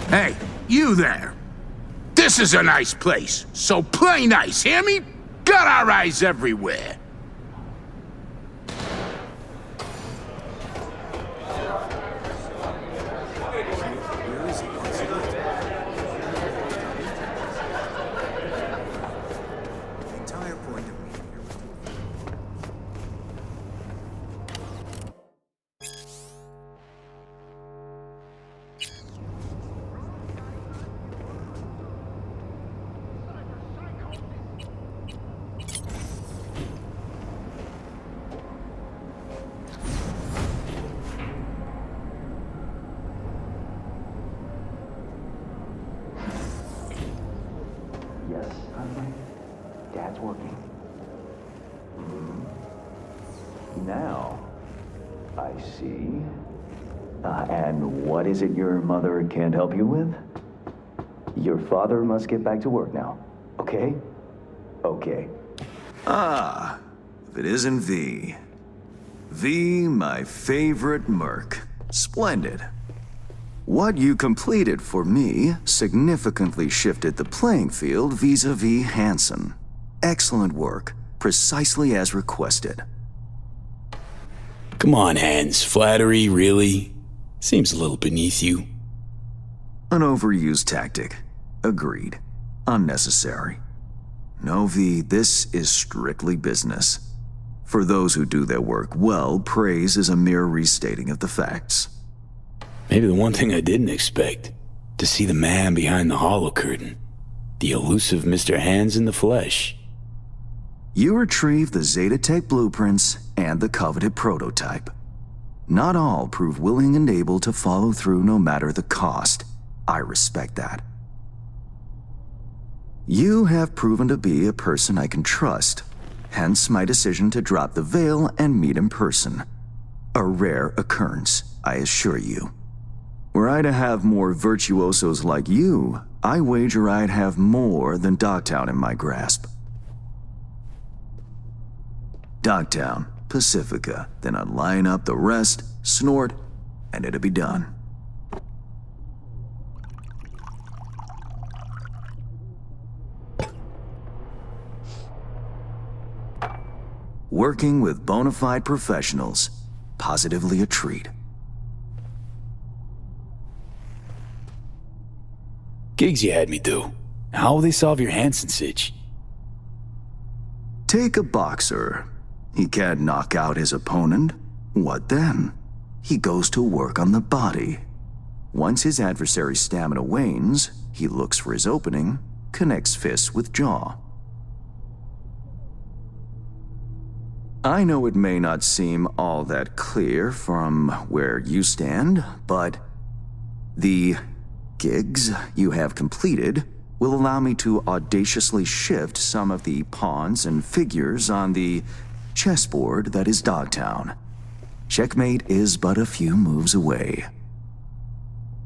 Hey, you there. This is a nice place, so play nice, hear me? Got our eyes everywhere. Yes, honey. Dad's working. Now, I see. And what is it your mother can't help you with? Your father must get back to work now. Okay? Okay. Ah, if it isn't V. V, my favorite merc. Splendid. What you completed for me significantly shifted the playing field vis-a-vis Hansen. Excellent work, precisely as requested. Come on, Hans. Flattery, really? Seems a little beneath you. An overused tactic. Agreed. Unnecessary. No, V, this is strictly business. For those who do their work well, praise is a mere restating of the facts. Maybe the one thing I didn't expect, to see the man behind the hollow curtain. The elusive Mr. Hands in the flesh. You retrieved the Zeta Tech blueprints and the coveted prototype. Not all prove willing and able to follow through no matter the cost. I respect that. You have proven to be a person I can trust, hence my decision to drop the veil and meet in person. A rare occurrence, I assure you. Were I to have more virtuosos like you, I wager I'd have more than Dogtown in my grasp. Dogtown, Pacifica, then I'd line up the rest, snort, and it'd be done. Working with bona fide professionals, positively a treat. Gigs you had me do. How will they solve your Hansen sitch? Take a boxer. He can't knock out his opponent. What then? He goes to work on the body. Once his adversary's stamina wanes, he looks for his opening, connects fists with jaw. I know it may not seem all that clear from where you stand, but the gigs you have completed will allow me to audaciously shift some of the pawns and figures on the chessboard that is Dogtown. Checkmate is but a few moves away.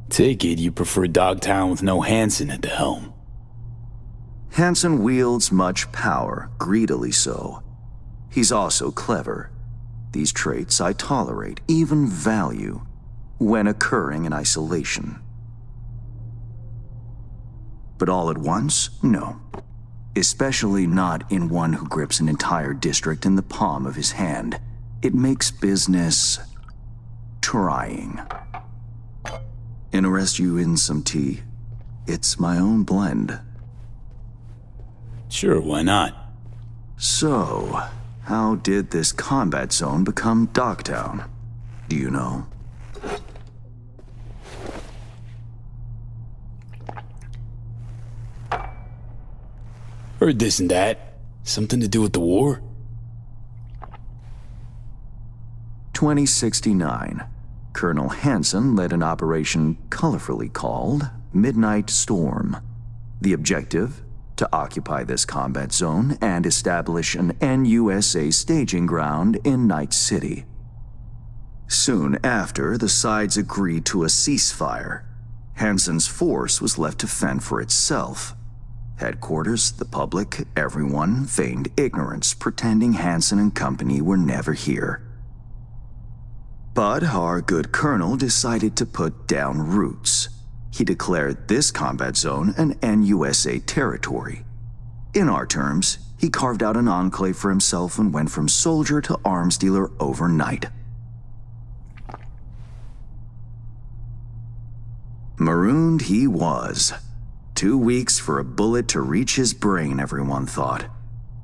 Take it you prefer Dogtown with no Hansen at the helm. Hansen wields much power, greedily so. He's also clever. These traits I tolerate, even value, when occurring in isolation. But all at once? No. Especially not in one who grips an entire district in the palm of his hand. It makes business trying. Interest you in some tea? It's my own blend. Sure, why not? So, how did this combat zone become Dogtown? Do you know? Heard this and that. Something to do with the war? 2069. Colonel Hansen led an operation colorfully called Midnight Storm. The objective? To occupy this combat zone and establish an NUSA staging ground in Night City. Soon after, the sides agreed to a ceasefire. Hansen's force was left to fend for itself. Headquarters, the public, everyone feigned ignorance, pretending Hansen and company were never here. But our good colonel decided to put down roots. He declared this combat zone an NUSA territory. In our terms, he carved out an enclave for himself and went from soldier to arms dealer overnight. Marooned he was. 2 weeks for a bullet to reach his brain, everyone thought.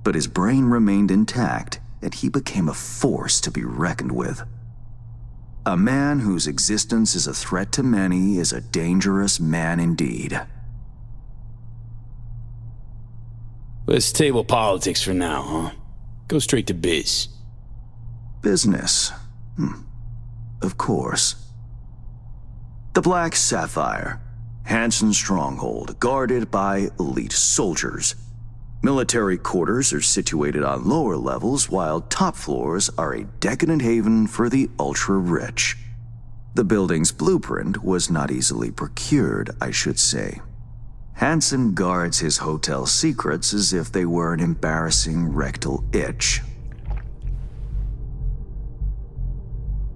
But his brain remained intact, and he became a force to be reckoned with. A man whose existence is a threat to many is a dangerous man indeed. Let's table politics for now, huh? Go straight to biz. Business. Of course. The Black Sapphire. Hansen's stronghold, guarded by elite soldiers. Military quarters are situated on lower levels, while top floors are a decadent haven for the ultra-rich. The building's blueprint was not easily procured, I should say. Hansen guards his hotel secrets as if they were an embarrassing rectal itch.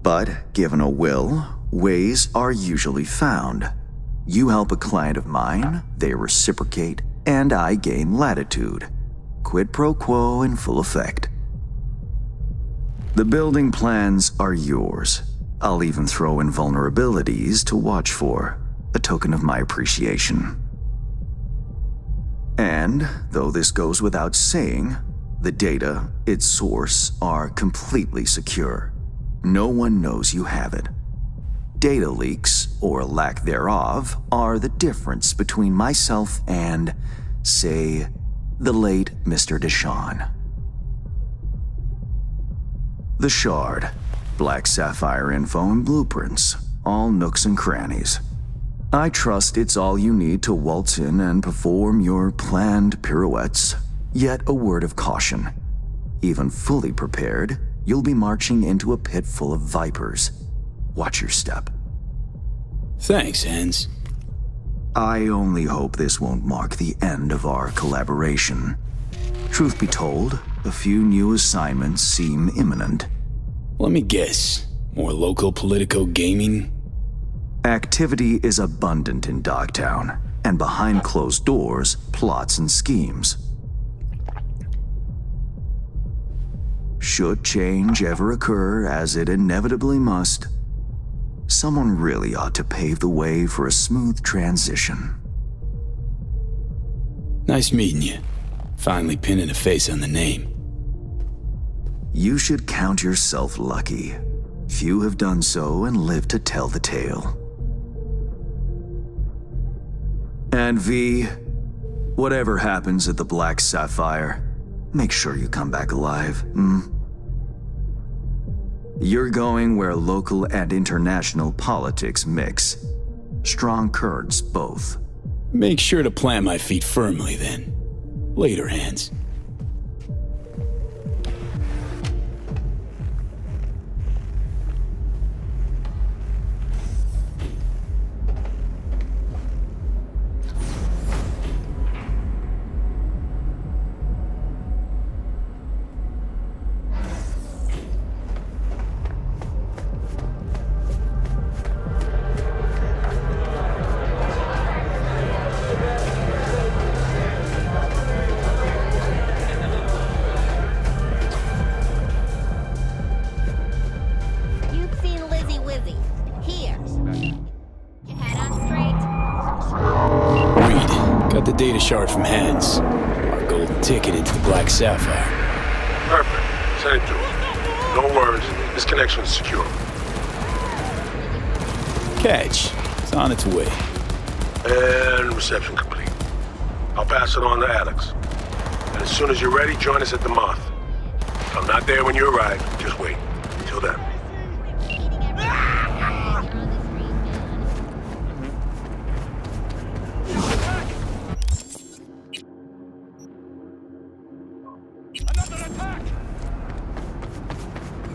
But, given a will, ways are usually found. You help a client of mine, they reciprocate, and I gain latitude. Quid pro quo in full effect. The building plans are yours. I'll even throw in vulnerabilities to watch for, a token of my appreciation. And, though this goes without saying, the data, its source, are completely secure. No one knows you have it. Data leaks, or lack thereof, are the difference between myself and, say, the late Mr. Deshawn. The Shard. Black Sapphire info and blueprints. All nooks and crannies. I trust it's all you need to waltz in and perform your planned pirouettes. Yet a word of caution. Even fully prepared, you'll be marching into a pit full of vipers. Watch your step. Thanks, Hans. I only hope this won't mark the end of our collaboration. Truth be told, a few new assignments seem imminent. Let me guess. More local politico gaming? Activity is abundant in Dogtown, and behind closed doors, plots and schemes. Should change ever occur, as it inevitably must, someone really ought to pave the way for a smooth transition. Nice meeting you. Finally pinning a face on the name. You should count yourself lucky. Few have done so and lived to tell the tale. And V, whatever happens at the Black Sapphire, make sure you come back alive, You're going where local and international politics mix. Strong currents, both. Make sure to plant my feet firmly, then. Later, Hans. the data shard from Hands. Our golden ticket into the Black Sapphire. Perfect. Send it through. No worries. This connection is secure. Catch. It's on its way. And reception complete. I'll pass it on to Alex. And as soon as you're ready, join us at the Moth. If I'm not there when you arrive, just wait. Till then.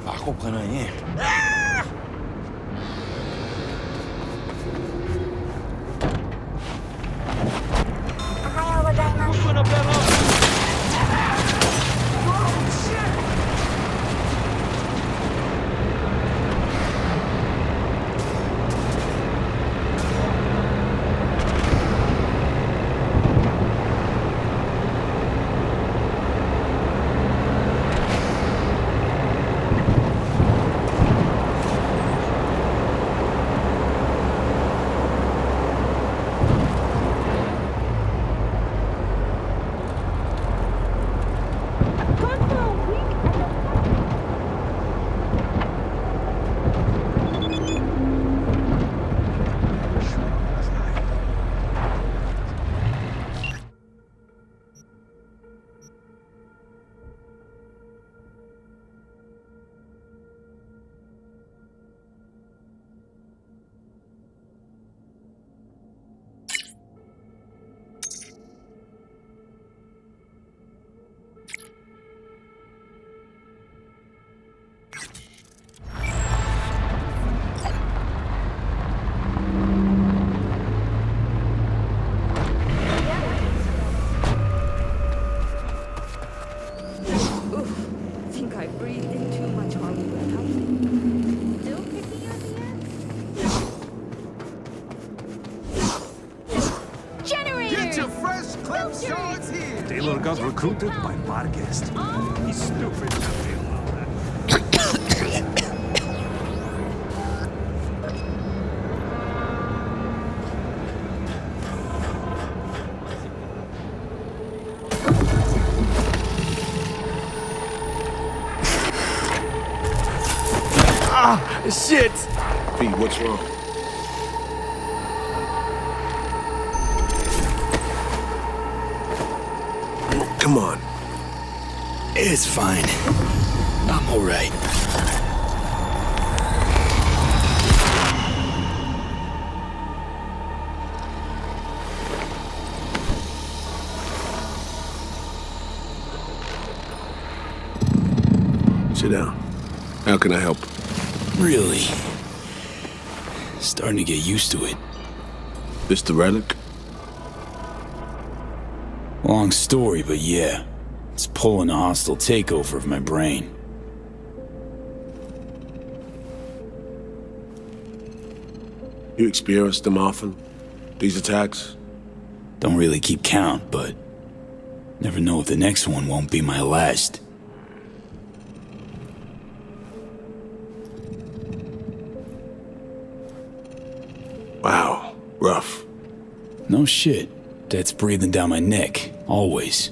Ako ka na eh. Taylor got recruited by Marquez. He's stupid to feel all that. Shit! Pete, what's wrong? Come on. It's fine. I'm all right. Sit down. How can I help? Really? Starting to get used to it. This the relic? Long story, but yeah. It's pulling a hostile takeover of my brain. You experience them often? These attacks? Don't really keep count, but never know if the next one won't be my last. Wow, rough. No shit. That's breathing down my neck, always.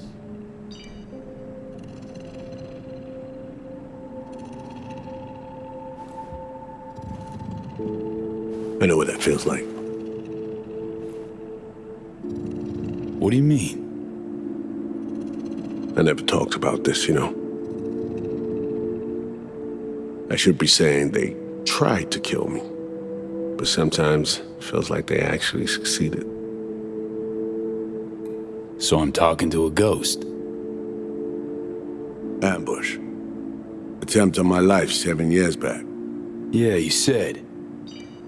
I know what that feels like. What do you mean? I never talked about this, you know. I should be saying they tried to kill me, but sometimes it feels like they actually succeeded. So I'm talking to a ghost. Ambush. Attempt on my life 7 years back. Yeah, you said.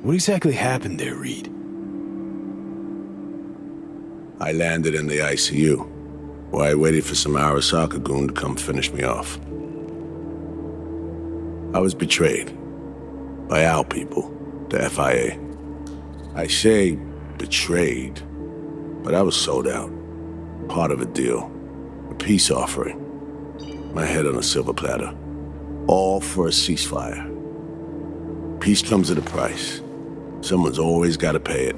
What exactly happened there, Reed? I landed in the ICU, where I waited for some Arasaka goon to come finish me off. I was betrayed by our people, the FIA. I say betrayed, but I was sold out. Part of a deal, a peace offering. My head on a silver platter. All for a ceasefire. Peace comes at a price. Someone's always got to pay it.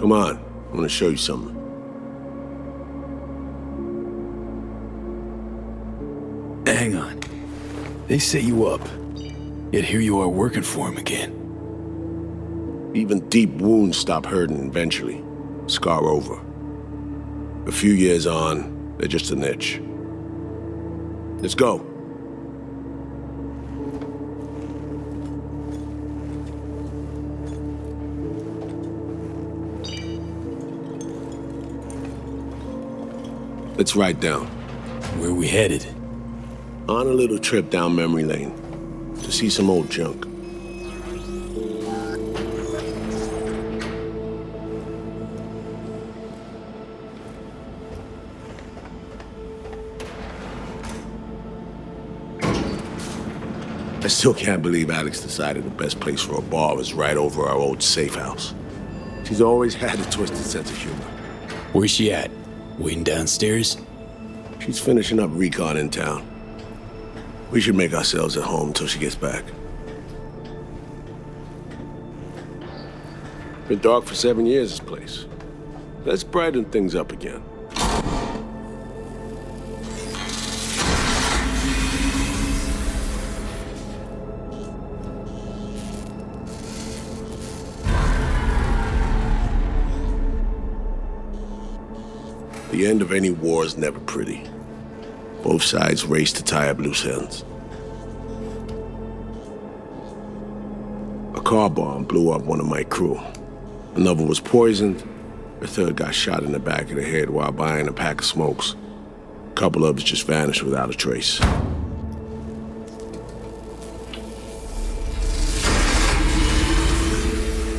Come on, I want to show you something. Hang on. They set you up, yet here you are working for him again. Even deep wounds stop hurting eventually. Scar over. A few years on, they're just an itch. Let's go. Let's ride down. Where are we headed? On a little trip down memory lane to see some old junk. I still can't believe Alex decided the best place for a bar was right over our old safe house. She's always had a twisted sense of humor. Where's she at? Waiting downstairs? She's finishing up recon in town. We should make ourselves at home until she gets back. Been dark for 7 years, this place. Let's brighten things up again. The end of any war is never pretty. Both sides race to tie up loose ends. A car bomb blew up one of my crew. Another was poisoned. A third got shot in the back of the head while buying a pack of smokes. A couple others just vanished without a trace.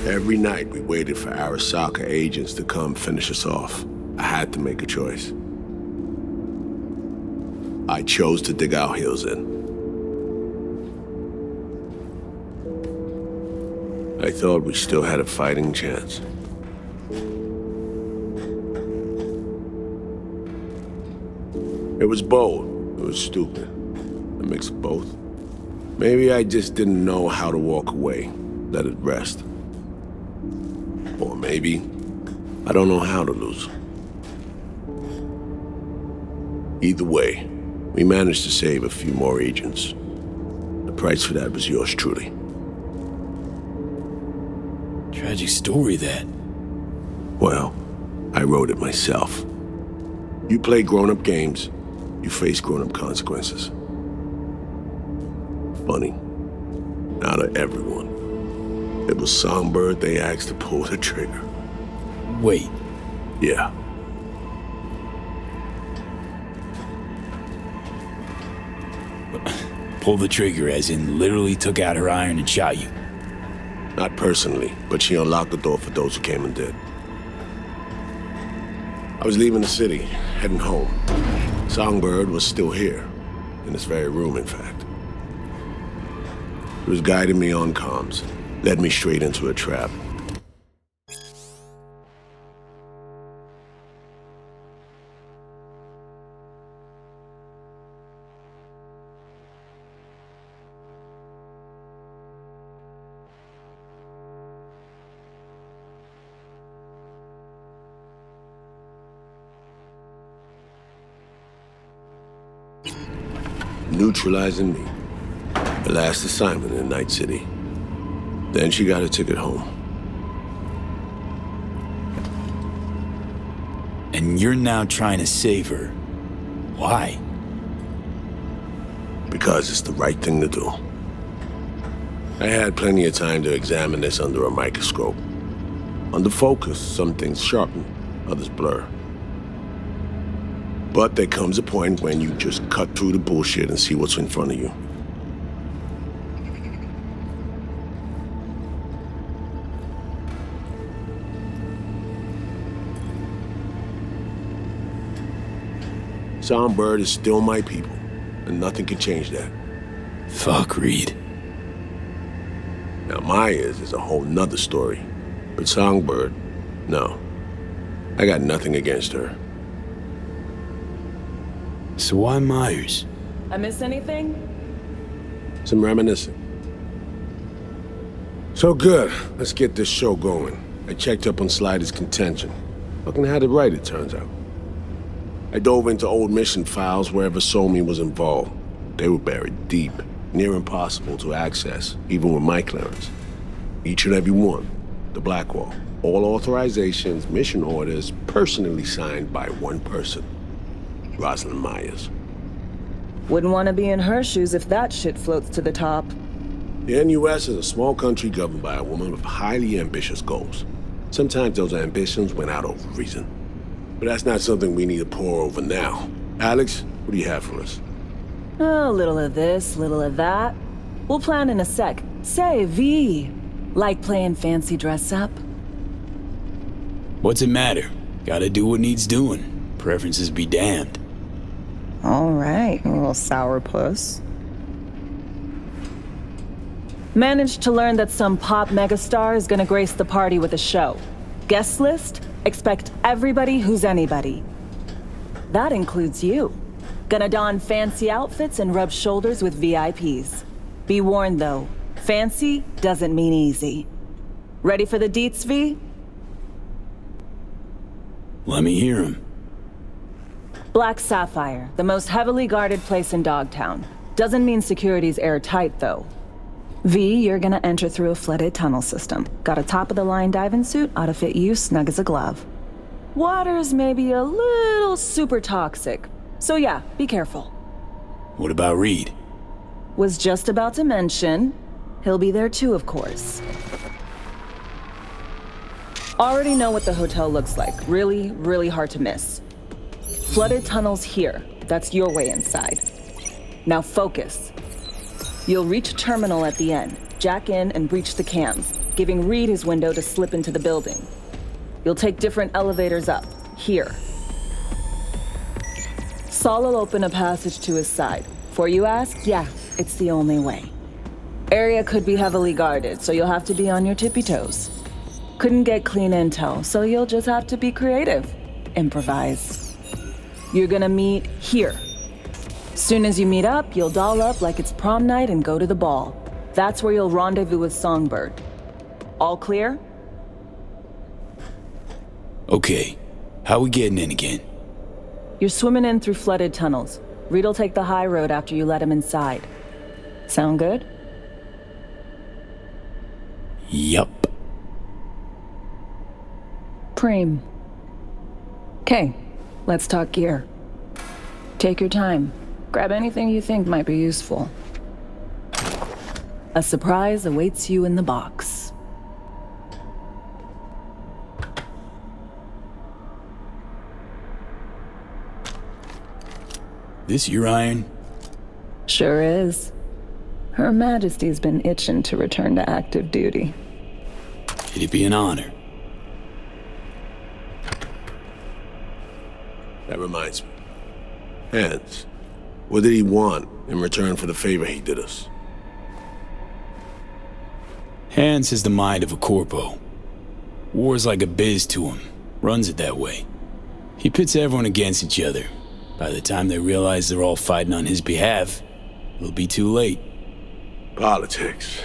Every night we waited for Arasaka agents to come finish us off. I had to make a choice. I chose to dig our heels in. I thought we still had a fighting chance. It was bold. It was stupid. A mix of both. Maybe I just didn't know how to walk away, let it rest. Or maybe I don't know how to lose. Either way, we managed to save a few more agents. The price for that was yours truly. Tragic story, that. Well, I wrote it myself. You play grown-up games, you face grown-up consequences. Funny, not of everyone. It was Songbird they asked to pull the trigger. Wait. Yeah. Pull the trigger, as in literally took out her iron and shot you. Not personally, but she unlocked the door for those who came and did. I was leaving the city, heading home. Songbird was still here, in this very room, in fact. He was guiding me on comms, led me straight into a trap. Neutralizing me. Her last assignment in Night City. Then she got a ticket home. And you're now trying to save her. Why? Because it's the right thing to do. I had plenty of time to examine this under a microscope. Under focus, some things sharpen, others blur. But there comes a point when you just cut through the bullshit and see what's in front of you. Songbird is still my people, and nothing can change that. Fuck, Reed. Now, Myers is a whole nother story. But Songbird, no. I got nothing against her. So why Myers? I miss anything? Some reminiscing. So good, let's get this show going. I checked up on Slider's contention. Fucking had it right, it turns out. I dove into old mission files wherever Somi was involved. They were buried deep, near impossible to access, even with my clearance. Each and every one, the Blackwall. All authorizations, mission orders, personally signed by one person. Rosalind Myers. Wouldn't want to be in her shoes if that shit floats to the top. The NUS is a small country governed by a woman with highly ambitious goals. Sometimes those ambitions went out over reason. But that's not something we need to pour over now. Alex, what do you have for us? A little of this, little of that. We'll plan in a sec. Say, V, like playing fancy dress up? What's it matter? Gotta do what needs doing. Preferences be damned. All right, you little sourpuss. Managed to learn that some pop megastar is gonna grace the party with a show. Guest list? Expect everybody who's anybody. That includes you. Gonna don fancy outfits and rub shoulders with VIPs. Be warned though, fancy doesn't mean easy. Ready for the deets, V? Let me hear him. Black Sapphire, the most heavily guarded place in Dogtown. Doesn't mean security's airtight though. V, you're gonna enter through a flooded tunnel system. Got a top-of-the-line diving suit, ought to fit you snug as a glove. Water's maybe a little super toxic, so yeah, be careful. What about Reed? Was just about to mention, he'll be there too, of course. Already know what the hotel looks like. Really, really hard to miss. Flooded tunnels here. That's your way inside. Now focus. You'll reach a terminal at the end, jack in and breach the cams, giving Reed his window to slip into the building. You'll take different elevators up, here. Saul will open a passage to his side. For you ask, yeah, it's the only way. Area could be heavily guarded, so you'll have to be on your tippy toes. Couldn't get clean intel, so you'll just have to be creative. Improvise. You're gonna meet here. Soon as you meet up, you'll doll up like it's prom night and go to the ball. That's where you'll rendezvous with Songbird. All clear? Okay, how we getting in again? You're swimming in through flooded tunnels. Reed'll take the high road after you let him inside. Sound good? Yup. Preem. Okay, let's talk gear. Take your time. Grab anything you think might be useful. A surprise awaits you in the box. This your iron? Sure is. Her Majesty's been itching to return to active duty. It'd be an honor. That reminds me. Hans, what did he want in return for the favor he did us? Hans has the mind of a corpo. War's like a biz to him. Runs it that way. He pits everyone against each other. By the time they realize they're all fighting on his behalf, it'll be too late. Politics.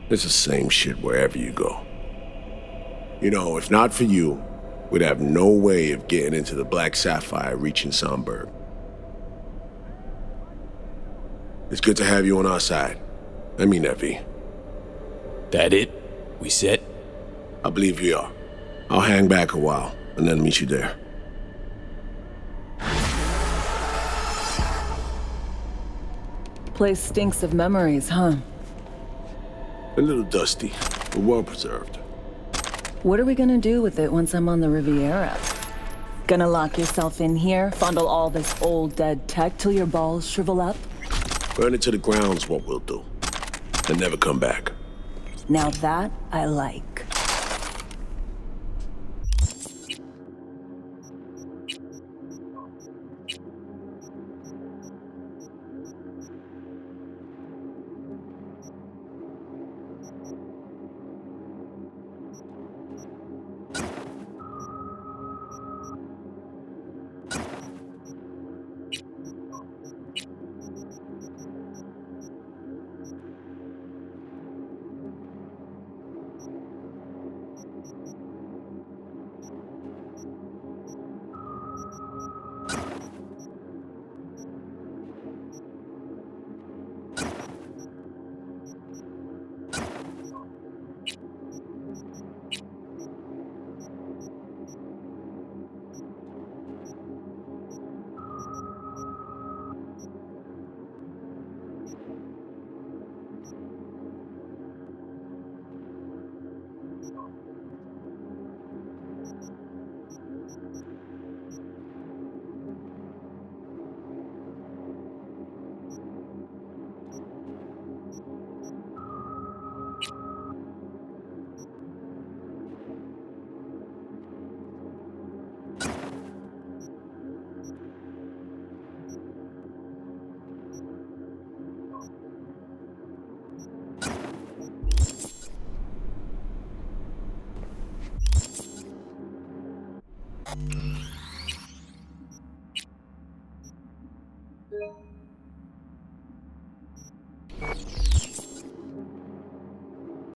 It's the same shit wherever you go. You know, if not for you, we'd have no way of getting into the Black Sapphire reaching Songbird. It's good to have you on our side. I mean that, V. That it? We set? I believe we are. I'll hang back a while and then meet you there. Place stinks of memories, huh? A little dusty, but well preserved. What are we gonna do with it once I'm on the Riviera? Gonna lock yourself in here, fondle all this old dead tech till your balls shrivel up? Burn it to the ground's what we'll do. And never come back. Now that I like.